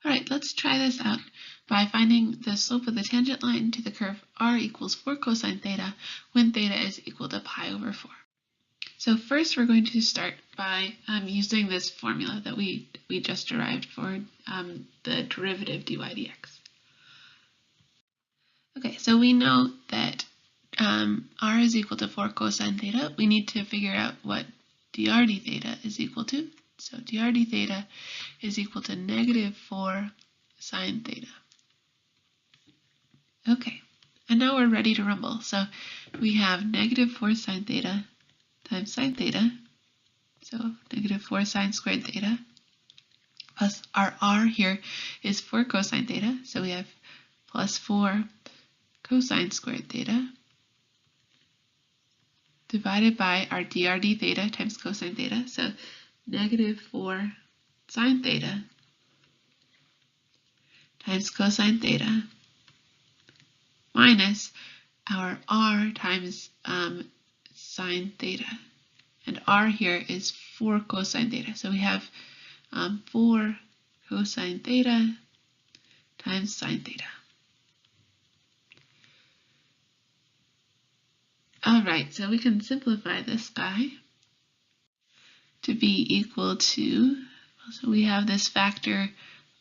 All right, let's try this out by finding the slope of the tangent line to the curve r equals 4 cosine theta when theta is equal to pi over 4. So first we're going to start by using this formula that we just derived for the derivative dy dx. Okay, so we know that r is equal to 4 cosine theta. We need to figure out what dr d theta is equal to. So dr d theta is equal to negative 4 sine theta. Okay, and now we're ready to rumble. So we have negative 4 sine theta times sine theta. So negative 4 sine squared theta plus our r here is 4 cosine theta. So we have plus 4 cosine squared theta divided by our dr d theta times cosine theta. So negative 4 sine theta times cosine theta minus our r times sine theta. And r here is 4 cosine theta. So we have 4 cosine theta times sine theta. All right, so we can simplify this guy to be equal to, so we have this factor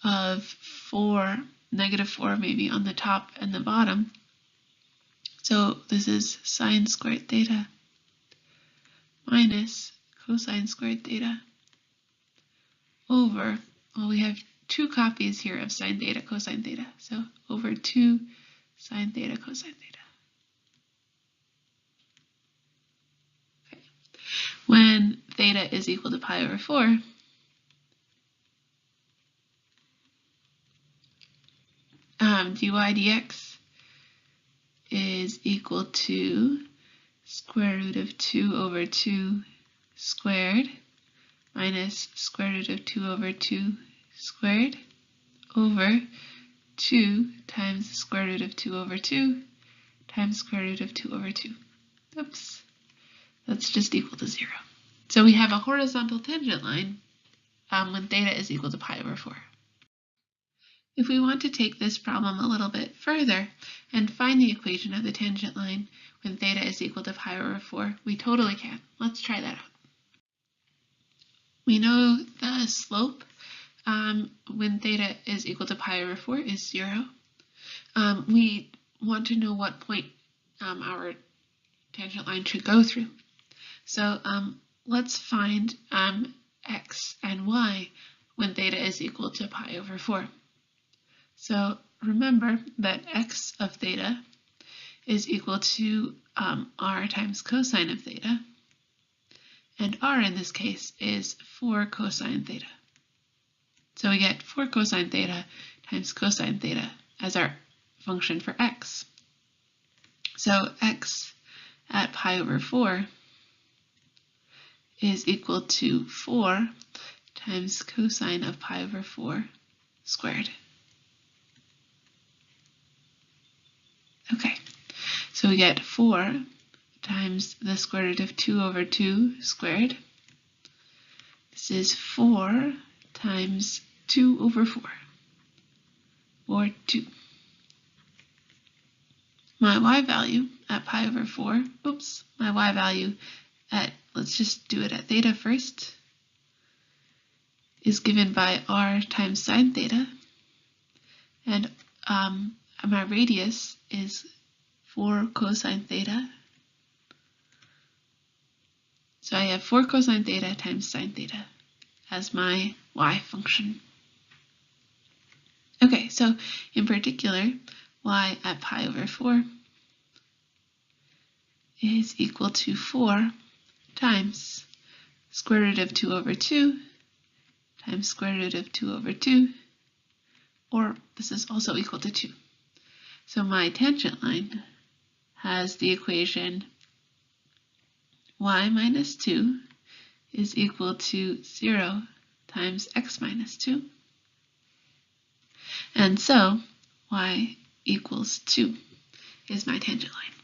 of 4, negative 4 maybe on the top and the bottom. So this is sine squared theta minus cosine squared theta over, well, we have 2 copies here of sine theta, cosine theta. So over 2 sine theta, cosine theta. Okay. When theta is equal to pi over 4, dy dx is equal to square root of 2 over 2 squared minus square root of 2 over 2 squared over 2 times the square root of 2 over 2 times square root of 2 over 2. Oops, that's just equal to 0. So we have a horizontal tangent line when theta is equal to pi over 4. If we want to take this problem a little bit further and find the equation of the tangent line when theta is equal to pi over 4, we totally can. Let's try that out. We know the slope when theta is equal to pi over 4 is 0. We want to know what point our tangent line should go through. So let's find x and y when theta is equal to pi over 4. So remember that x of theta is equal to r times cosine of theta, and r in this case is 4 cosine theta. So we get 4 cosine theta times cosine theta as our function for x. So x at pi over 4 is equal to 4 times cosine of pi over 4 squared. Okay, so we get 4 times the square root of 2 over 2 squared. This is 4 times 2 over 4, or 2. My y value at pi over 4, my y value at, let's just do it at theta first, is given by r times sine theta, and my radius is 4 cosine theta. So I have 4 cosine theta times sine theta as my y function. Okay, so in particular, y at pi over 4 is equal to 4 times square root of 2 over 2 times square root of 2 over 2, or this is also equal to 2. So my tangent line has the equation y minus 2 is equal to 0 times x minus 2. And so y equals 2 is my tangent line.